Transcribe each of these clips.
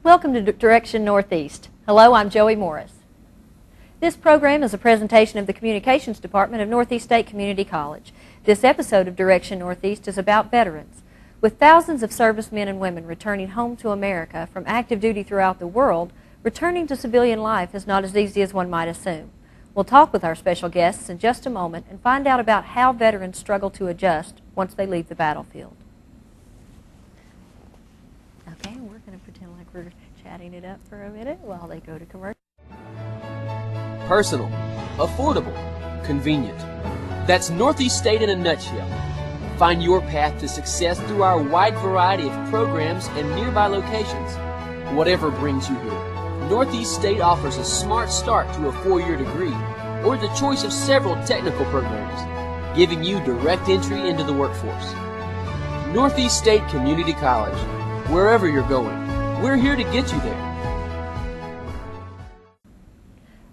Welcome to Direction Northeast. Hello, I'm Joey Morris. This program is a presentation of the Communications Department of Northeast State Community College. This episode of Direction Northeast is about veterans. With thousands of servicemen and women returning home to America from active duty throughout the world, returning to civilian life is not as easy as one might assume. We'll talk with our special guests in just a moment and find out about how veterans struggle to adjust once they leave the battlefield. Okay, we're going to pretend like we're chatting it up for a minute while they go to commercial. Personal, affordable, convenient. That's Northeast State in a nutshell. Find your path to success through our wide variety of programs and nearby locations. Whatever brings you here, Northeast State offers a smart start to a 4-year degree or the choice of several technical programs, giving you direct entry into the workforce. Northeast State Community College. Wherever you're going, we're here to get you there.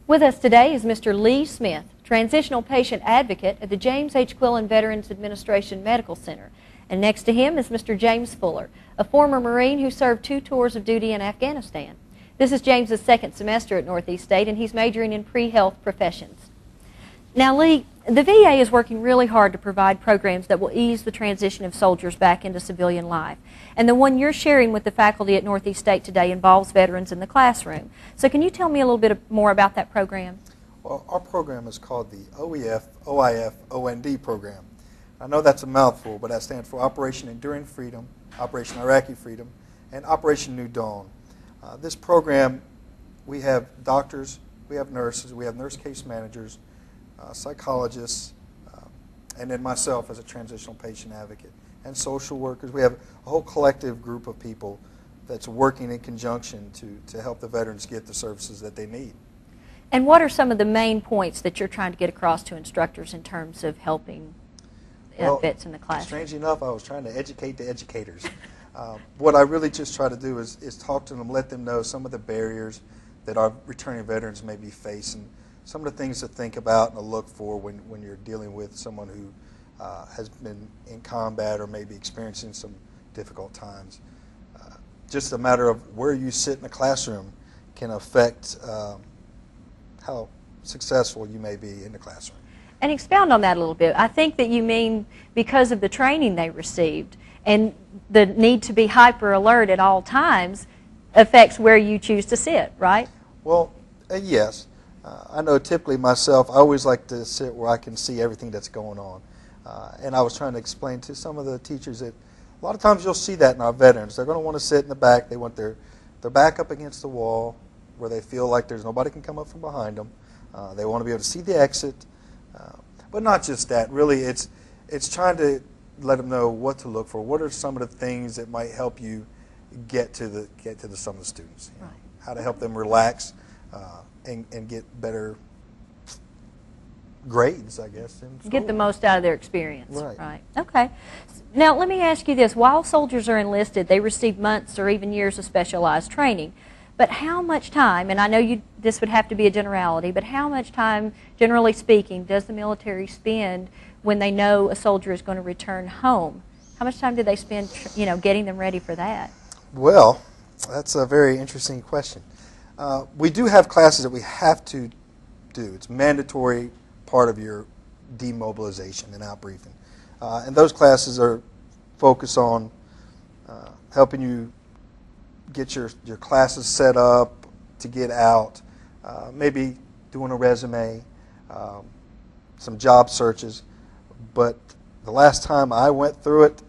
With us today is Mr. Lee Smith, Transitional Patient Advocate at the James H. Quillen Veterans Administration Medical Center. And next to him is Mr. James Fuller, a former Marine who served 2 tours of duty in Afghanistan. This is James's second semester at Northeast State, and he's majoring in pre-health professions. Now, Lee, the VA is working really hard to provide programs that will ease the transition of soldiers back into civilian life. And the one you're sharing with the faculty at Northeast State today involves veterans in the classroom. So can you tell me a little bit more about that program? Well, our program is called the OEF OND program. I know that's a mouthful, but that stands for Operation Enduring Freedom, Operation Iraqi Freedom, and Operation New Dawn. This program, we have doctors, we have nurses, we have nurse case managers, psychologists, and then myself as a transitional patient advocate, and social workers. We have a whole collective group of people that's working in conjunction to help the veterans get the services that they need. And what are some of the main points that you're trying to get across to instructors in terms of helping vets in the classroom? Strangely enough, I was trying to educate the educators. What I really just try to do is talk to them, let them know some of the barriers that our returning veterans may be facing, some of the things to think about and to look for when you're dealing with someone who has been in combat or maybe experiencing some difficult times. Just a matter of where you sit in the classroom can affect how successful you may be in the classroom. And expound on that a little bit. I think that you mean because of the training they received and the need to be hyper alert at all times affects where you choose to sit, right? Well, yes. I know typically myself, I always like to sit where I can see everything that's going on. And I was trying to explain to some of the teachers that a lot of times you'll see that in our veterans. They're going to want to sit in the back. They want their back up against the wall where they feel like there's nobody can come up from behind them. They want to be able to see the exit. But not just that. Really, it's trying to let them know what to look for. What are some of the things that might help you get to some of the students? You know, how to help them relax and get better grades, I guess. Get the most out of their experience. Right. Okay. Now, let me ask you this. While soldiers are enlisted, they receive months or even years of specialized training. But how much time, and I know this would have to be a generality, but how much time, generally speaking, does the military spend when they know a soldier is going to return home? How much time do they spend, getting them ready for that? Well, that's a very interesting question. We do have classes that we have to do. It's mandatory part of your demobilization and outbriefing. And those classes are focused on helping you get your classes set up to get out, maybe doing a resume, some job searches. But the last time I went through it,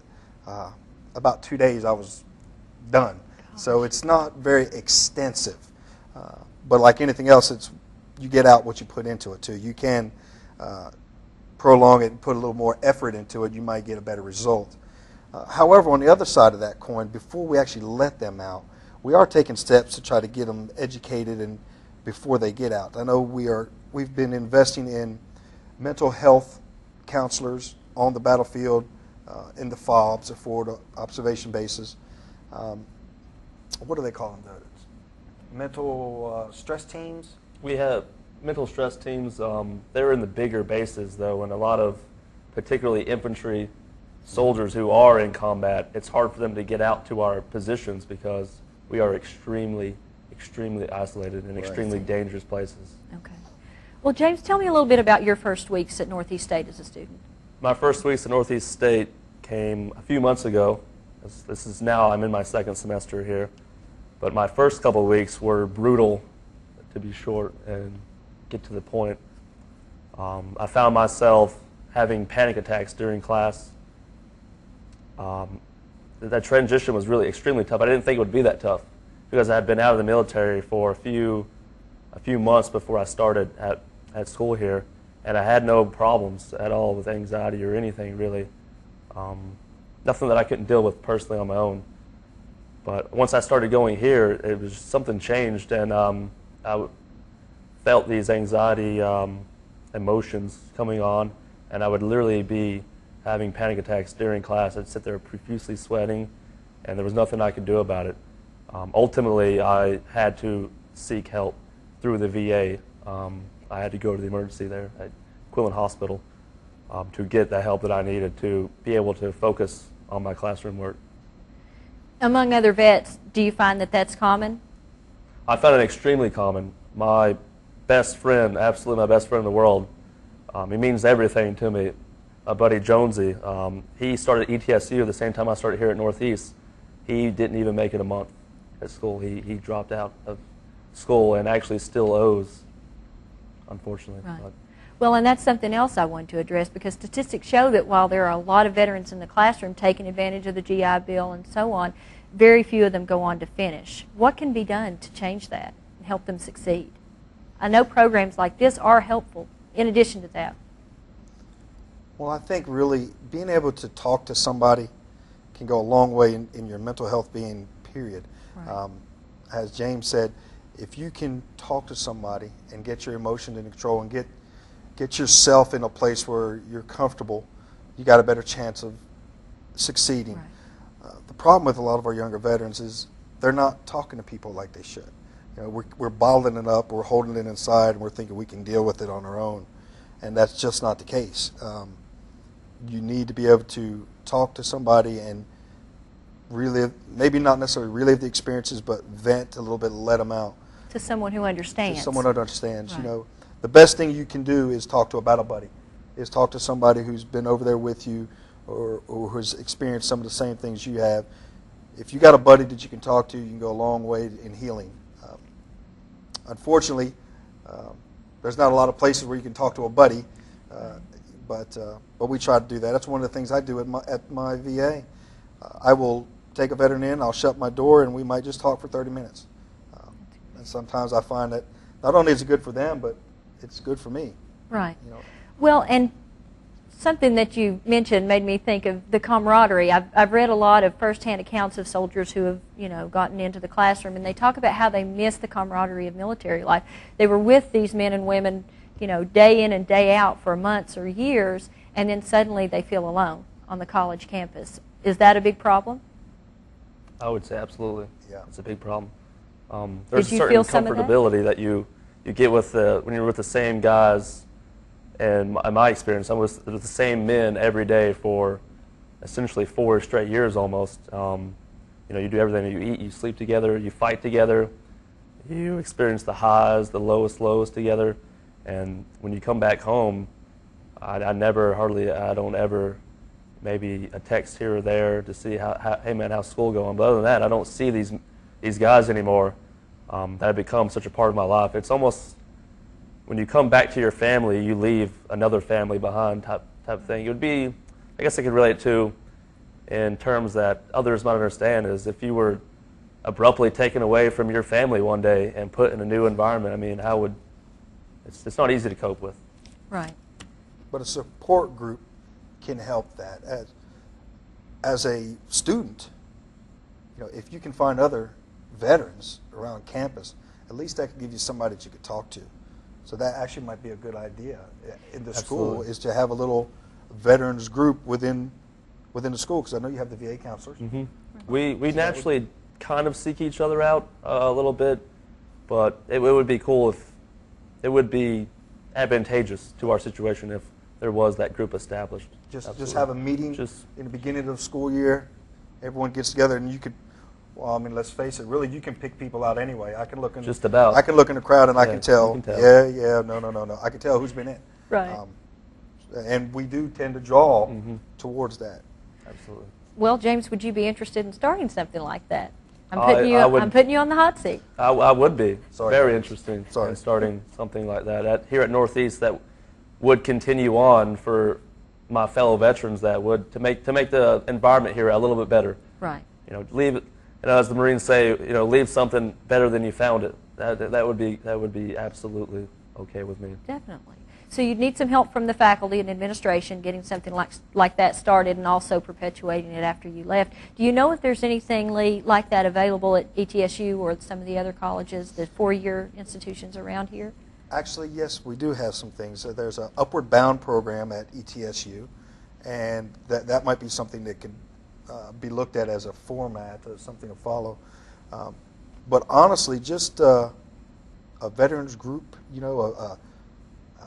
about 2 days I was done. So it's not very extensive. But like anything else, you get out what you put into it too. You can prolong it and put a little more effort into it. You might get a better result. However, on the other side of that coin, before we actually let them out, we are taking steps to try to get them educated and before they get out. I know we've been investing in mental health counselors on the battlefield, in the FOBs, the forward observation bases. What do they call them? Mental stress teams? We have mental stress teams. They're in the bigger bases, though, and a lot of particularly infantry soldiers who are in combat, it's hard for them to get out to our positions because we are extremely isolated and extremely dangerous places. Okay. Well, James, tell me a little bit about your first weeks at Northeast State as a student. My first weeks at Northeast State came a few months ago. This is now, I'm in my second semester here. But my first couple of weeks were brutal, to be short and get to the point. I found myself having panic attacks during class. That transition was really extremely tough. I didn't think it would be that tough because I had been out of the military for a few months before I started at school here, and I had no problems at all with anxiety or anything really. Nothing that I couldn't deal with personally on my own. But once I started going here, it was something changed, and I felt these anxiety emotions coming on, and I would literally be having panic attacks during class. I'd sit there profusely sweating, and there was nothing I could do about it. Ultimately, I had to seek help through the VA. I had to go to the emergency there at Quillen Hospital to get the help that I needed to be able to focus on my classroom work. Among other vets, do you find that that's common? I found it extremely common. My best friend, absolutely my best friend in the world, he means everything to me. My buddy Jonesy, he started ETSU the same time I started here at Northeast. He didn't even make it a month at school. He dropped out of school and actually still owes, unfortunately. Right. Well, and that's something else I wanted to address, because statistics show that while there are a lot of veterans in the classroom taking advantage of the GI Bill and so on, very few of them go on to finish. What can be done to change that and help them succeed? I know programs like this are helpful in addition to that. Well, I think really being able to talk to somebody can go a long way in your mental health being, period. Right. As James said, if you can talk to somebody and get your emotions in control and get yourself in a place where you're comfortable, you got a better chance of succeeding. Right. The problem with a lot of our younger veterans is they're not talking to people like they should. You know, we're bottling it up, we're holding it inside, and we're thinking we can deal with it on our own, and that's just not the case. You need to be able to talk to somebody and relive, maybe not necessarily relive the experiences, but vent a little bit, let them out. To someone who understands. To someone who understands. Right. You know, the best thing you can do is talk to a battle buddy, is talk to somebody who's been over there with you or who's experienced some of the same things you have. If you got a buddy that you can talk to, you can go a long way in healing. Unfortunately, there's not a lot of places where you can talk to a buddy, but we try to do that. That's one of the things I do at my VA. I will take a veteran in, I'll shut my door, and we might just talk for 30 minutes. And sometimes I find that not only is it good for them, but it's good for me. Right. You know. Well, and something that you mentioned made me think of the camaraderie. I've read a lot of firsthand accounts of soldiers who have, you know, gotten into the classroom, and they talk about how they miss the camaraderie of military life. They were with these men and women, you know, day in and day out for months or years, and then suddenly they feel alone on the college campus. Is that a big problem? I would say absolutely. Yeah. It's a big problem. There's Did you a certain feel some of that? comfortability that you get with when you're with the same guys. And in my experience, I was with the same men every day for essentially 4 straight years almost. You know, you do everything. You eat, you sleep together, you fight together, you experience the highs, the lowest lows together. And when you come back home, I don't ever, maybe a text here or there to see hey man, how's school going? But other than that, I don't see these guys anymore that have become such a part of my life. It's almost, when you come back to your family, you leave another family behind type thing. It would be, I guess I could relate to in terms that others might understand, is if you were abruptly taken away from your family one day and put in a new environment, I mean, it's not easy to cope with. Right. But a support group can help that. As a student, you know, if you can find other veterans around campus, at least that can give you somebody that you could talk to. So that actually might be a good idea in the school, is to have a little veterans group within the school, because I know you have the VA counselors. Mm-hmm. We naturally kind of seek each other out a little bit, but it would be cool if it would be advantageous to our situation if there was that group established. Just have a meeting in the beginning of the school year. Everyone gets together, and you could, Well, I mean, let's face it. Really, you can pick people out anyway. I can look in. Just about. I can look in the crowd and I Yeah, can tell. you can tell. Yeah, no. I can tell who's been in. Right. And we do tend to draw towards that. Absolutely. Well, James, would you be interested in starting something like that? I'm I would- putting you on the hot seat. I would be. Sorry. Very interesting Sorry. in starting something like that here at Northeast that would continue on for my fellow veterans that would to make the environment here a little bit better. Right. Leave it, as the Marines say, leave something better than you found it. That would be absolutely okay with me. Definitely. So you'd need some help from the faculty and administration getting something like that started and also perpetuating it after you left. Do you know if there's anything, Lee, like that available at ETSU or some of the other colleges, the four-year institutions around here? Actually, yes, we do have some things. There's an Upward Bound program at ETSU, and that might be something that could be looked at as a format, as something to follow. But honestly, just a veterans group,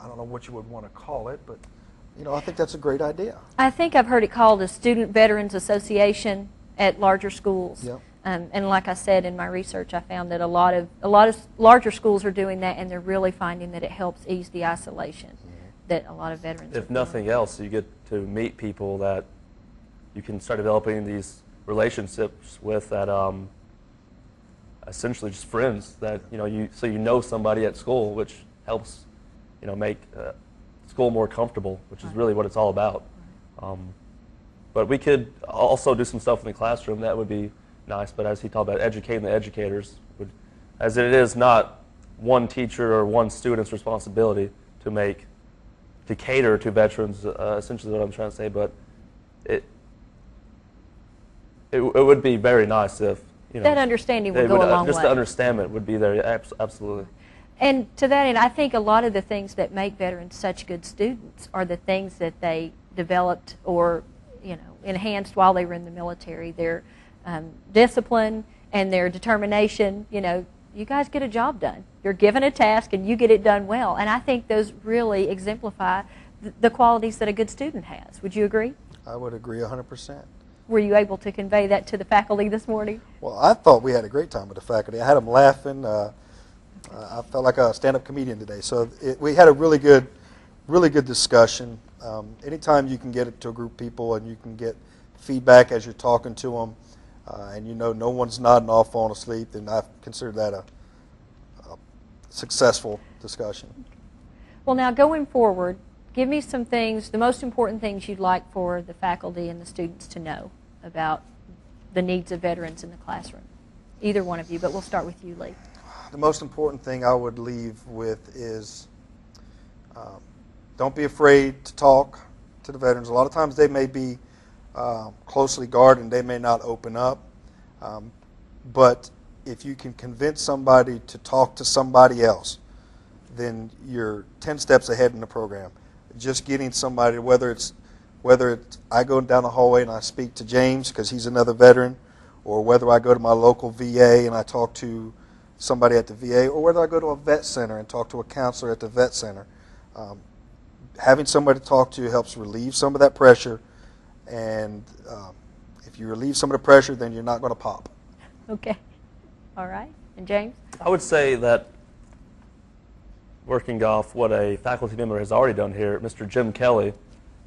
I don't know what you would want to call it, but I think that's a great idea. I think I've heard it called a Student Veterans Association at larger schools. Yep. And like I said in my research, I found that a lot of larger schools are doing that, and they're really finding that it helps ease the isolation that a lot of veterans. If nothing else, you get to meet people that you can start developing these relationships with that essentially just friends that so you know somebody at school, which helps make school more comfortable, which is really what it's all about. But we could also do some stuff in the classroom that would be nice. But as he talked about, educating the educators, as it is not one teacher or one student's responsibility to cater to veterans. Essentially, what I'm trying to say. But it would be very nice if that understanding would go a long way. Just the understanding would be there. Absolutely. And to that end, I think a lot of the things that make veterans such good students are the things that they developed or enhanced while they were in the military. Their discipline and their determination. You guys get a job done. You're given a task and you get it done well. And I think those really exemplify the qualities that a good student has. Would you agree? I would agree 100%. Were you able to convey that to the faculty this morning? Well, I thought we had a great time with the faculty. I had them laughing. I felt like a stand-up comedian today. So we had a really good discussion. Anytime you can get it to a group of people and you can get feedback as you're talking to them, and no one's nodding off, falling asleep, then I consider that a successful discussion. Well, now going forward, give me some things, the most important things you'd like for the faculty and the students to know about the needs of veterans in the classroom. Either one of you, but we'll start with you, Lee. The most important thing I would leave with is don't be afraid to talk to the veterans. A lot of times they may be closely guarded and they may not open up. But if you can convince somebody to talk to somebody else, then you're 10 steps ahead in the program. Just getting somebody, whether it's I go down the hallway and I speak to James because he's another veteran, or whether I go to my local VA and I talk to somebody at the VA, or whether I go to a vet center and talk to a counselor at the vet center. Having somebody to talk to helps relieve some of that pressure, and if you relieve some of the pressure, then you're not going to pop. Okay. All right. And James? I would say that working off what a faculty member has already done here, Mr. Jim Kelly,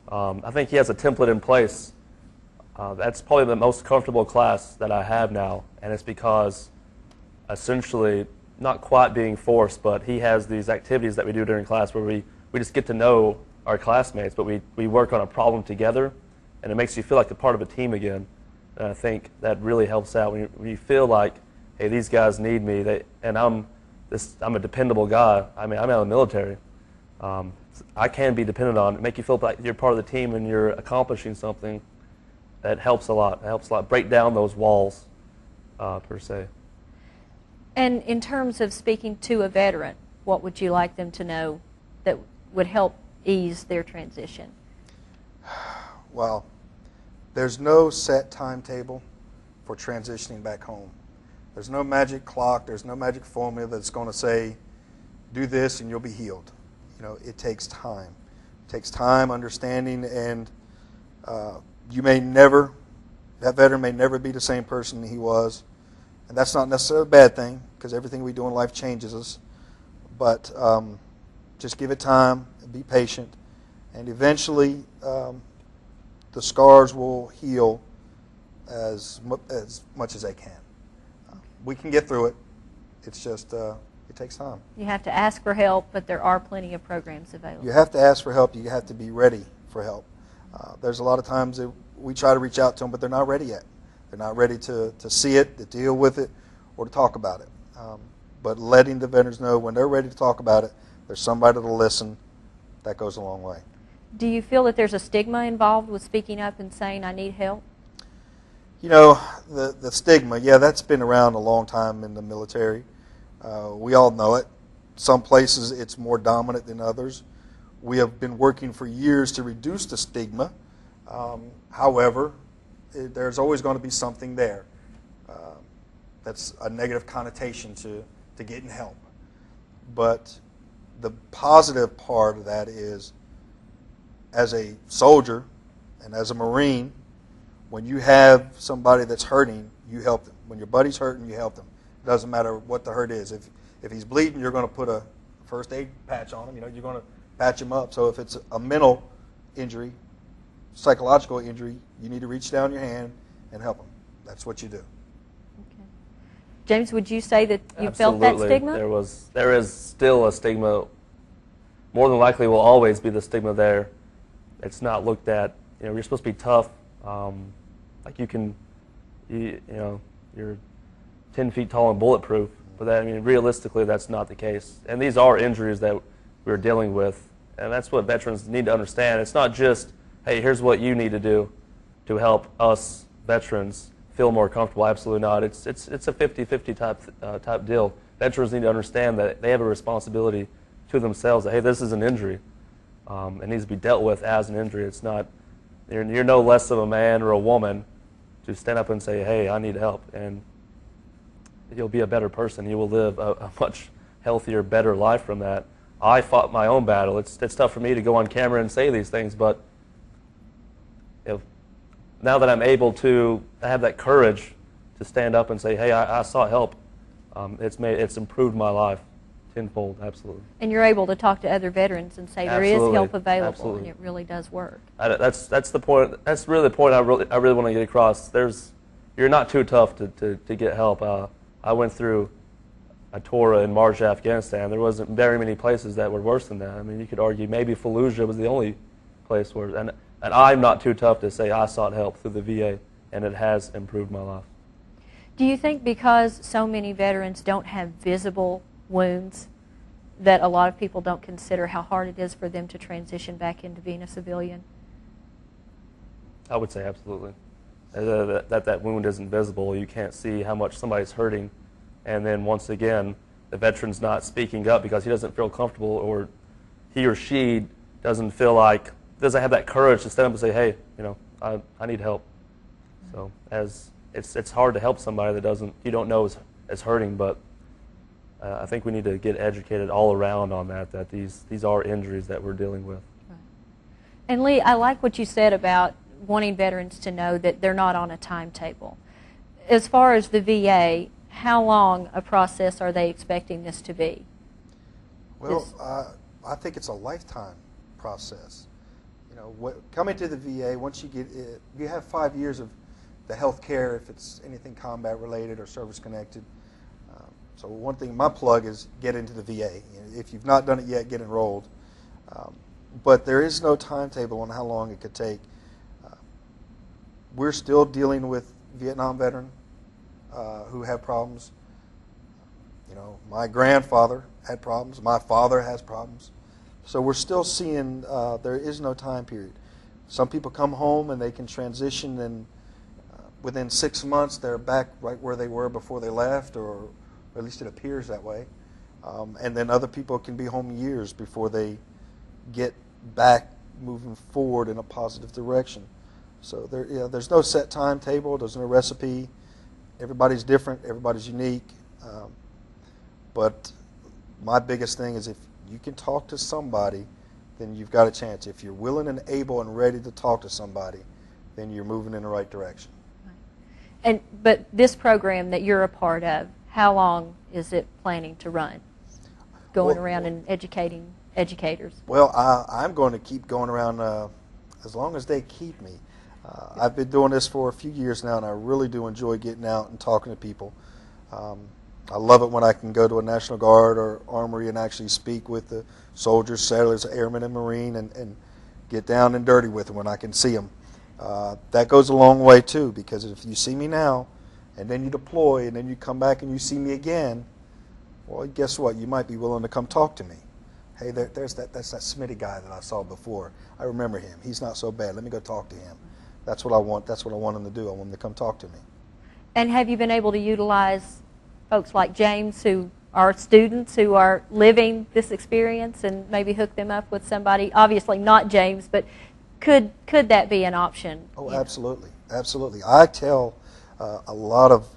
I think he has a template in place. That's probably the most comfortable class that I have now, and it's because essentially not quite being forced, but he has these activities that we do during class where we just get to know our classmates, but we work on a problem together, and it makes you feel like a part of a team again. And I think that really helps out when you feel like, hey, these guys need me, and I'm a dependable guy. I mean, I'm out of the military. I can be depended on. Make you feel like you're part of the team and you're accomplishing something. That helps a lot. It helps a lot. Break down those walls, per se. And in terms of speaking to a veteran, what would you like them to know that would help ease their transition? Well, there's no set timetable for transitioning back home. There's no magic clock. There's no magic formula that's going to say, do this and you'll be healed. It takes time. It takes time, understanding, and that veteran may never be the same person he was. And that's not necessarily a bad thing, because everything we do in life changes us. But just give it time, and be patient, and eventually the scars will heal as much as they can. We can get through it. It's just, it takes time. You have to ask for help, but there are plenty of programs available. You have to ask for help. You have to be ready for help. There's a lot of times that we try to reach out to them, but they're not ready yet. They're not ready to see it, to deal with it, or to talk about it. But letting the veterans know when they're ready to talk about it, there's somebody to listen, that goes a long way. Do you feel that there's a stigma involved with speaking up and saying, I need help? You know, the stigma, yeah, that's been around a long time in the military. We all know it. Some places it's more dominant than others. We have been working for years to reduce the stigma. However, there's always going to be something there that's a negative connotation to getting help. But the positive part of that is, as a soldier and as a Marine, when you have somebody that's hurting, you help them. When your buddy's hurting, you help them. It doesn't matter what the hurt is. If he's bleeding, you're going to put a first aid patch on him. You know, you're going to patch him up. So if it's a mental injury, psychological injury, you need to reach down your hand and help him. That's what you do. Okay. James, would you say that you felt that stigma? There is still a stigma. More than likely will always be the stigma there. It's not looked at. You know, you're supposed to be tough. Like you're 10 feet tall and bulletproof. But that, I mean, realistically, that's not the case. And these are injuries that we're dealing with. And that's what veterans need to understand. It's not just, hey, here's what you need to do to help us veterans feel more comfortable. Absolutely not. It's a 50-50 type deal. Veterans need to understand that they have a responsibility to themselves that, hey, this is an injury. It needs to be dealt with as an injury. It's not, you're no less of a man or a woman to stand up and say, hey, I need help. And you'll be a better person. You will live a much healthier, better life from that. I fought my own battle. It's tough for me to go on camera and say these things, but now that I'm able to have that courage to stand up and say, hey, I sought help, it's improved my life tenfold, absolutely. And you're able to talk to other veterans and say there is help available, absolutely. And it really does work. That's the point. That's really the point I really want to get across. You're not too tough to get help. I went through a tour in March, Afghanistan. There wasn't very many places that were worse than that. I mean, you could argue maybe Fallujah was the only place where, and I'm not too tough to say I sought help through the VA, and it has improved my life. Do you think because so many veterans don't have visible wounds that a lot of people don't consider how hard it is for them to transition back into being a civilian? I would say absolutely. That wound isn't visible. You can't see how much somebody's hurting. And then once again, the veteran's not speaking up because he doesn't feel comfortable, or he or she doesn't have that courage to stand up and say, hey, I need help. So it's hard to help somebody that you don't know is hurting, but I think we need to get educated all around on that these are injuries that we're dealing with. Right. And Lee, I like what you said about wanting veterans to know that they're not on a timetable. As far as the VA, how long a process are they expecting this to be? Well, I think it's a lifetime process. Coming to the VA, once you get it, you have 5 years of the health care if it's anything combat related or service connected. So one thing, my plug is get into the VA. If you've not done it yet, get enrolled. But there is no timetable on how long it could take. We're still dealing with Vietnam veterans who have problems. My grandfather had problems. My father has problems. So we're still seeing there is no time period. Some people come home and they can transition, and within 6 months they're back right where they were before they left, or at least it appears that way. And then other people can be home years before they get back moving forward in a positive direction. So there's no set timetable, there's no recipe. Everybody's different, everybody's unique. But my biggest thing is if you can talk to somebody, then you've got a chance. If you're willing and able and ready to talk to somebody, then you're moving in the right direction. But this program that you're a part of, how long is it planning to run? Going around and educating educators. Well, I'm going to keep going around as long as they keep me. I've been doing this for a few years now, and I really do enjoy getting out and talking to people. I love it when I can go to a National Guard or Armory and actually speak with the soldiers, sailors, airmen, and Marine, and get down and dirty with them when I can see them. That goes a long way too, because if you see me now, and then you deploy, and then you come back and you see me again, well, guess what? You might be willing to come talk to me. Hey, that's that Smitty guy that I saw before. I remember him. He's not so bad. Let me go talk to him. That's what I want. That's what I want him to do. I want him to come talk to me. And have you been able to utilize folks like James, who are students who are living this experience, and maybe hook them up with somebody? Obviously not James, but could that be an option? Oh, absolutely, absolutely. I tell a lot of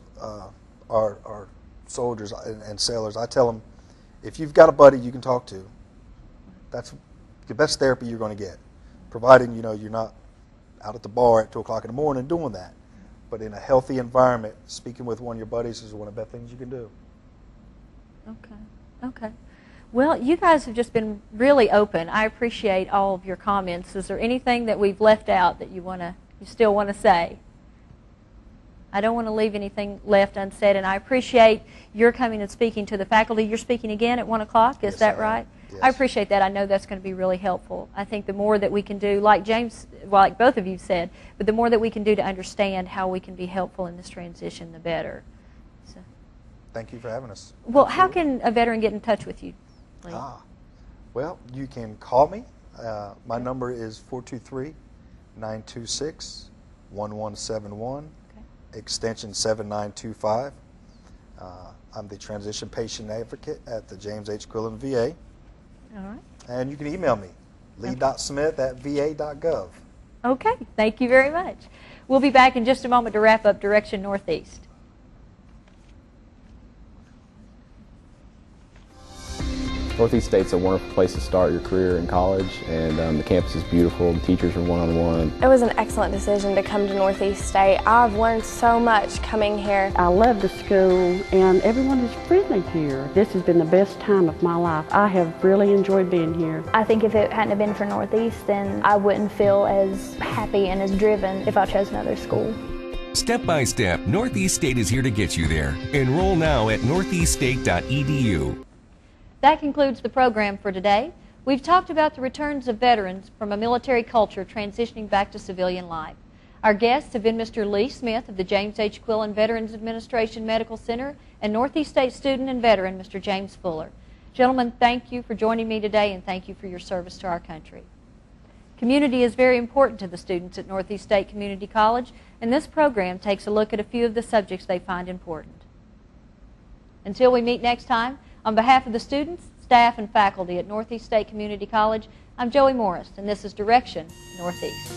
our soldiers and sailors, I tell them, if you've got a buddy you can talk to, that's the best therapy you're going to get, providing you're not out at the bar at 2 o'clock in the morning doing that. But in a healthy environment, speaking with one of your buddies is one of the best things you can do. Okay. Well, you guys have just been really open. I appreciate all of your comments. Is there anything that we've left out that you still want to say? I don't want to leave anything left unsaid, and I appreciate your coming and speaking to the faculty. You're speaking again at 1 o'clock, is that right? Yes. I appreciate that. I know that's going to be really helpful. I think the more that we can do, like James, like both of you said, but the more that we can do to understand how we can be helpful in this transition, the better. So. Thank you for having us. Well, how can a veteran get in touch with you, Lee? Well, you can call me. My number is 423-926-1171, extension 7925. I'm the transition patient advocate at the James H. Quillen VA. All right. And you can email me, lee.smith@va.gov. Okay, thank you very much. We'll be back in just a moment to wrap up Direction Northeast. Northeast State's a wonderful place to start your career in college, and the campus is beautiful. The teachers are one-on-one. It was an excellent decision to come to Northeast State. I've learned so much coming here. I love the school, and everyone is friendly here. This has been the best time of my life. I have really enjoyed being here. I think if it hadn't have been for Northeast, then I wouldn't feel as happy and as driven if I chose another school. Step by step, Northeast State is here to get you there. Enroll now at northeaststate.edu. That concludes the program for today. We've talked about the returns of veterans from a military culture transitioning back to civilian life. Our guests have been Mr. Lee Smith of the James H. Quillen Veterans Administration Medical Center and Northeast State student and veteran Mr. James Fuller. Gentlemen, thank you for joining me today, and thank you for your service to our country. Community is very important to the students at Northeast State Community College, and this program takes a look at a few of the subjects they find important. Until we meet next time, on behalf of the students, staff, and faculty at Northeast State Community College, I'm Joey Morris, and this is Direction Northeast.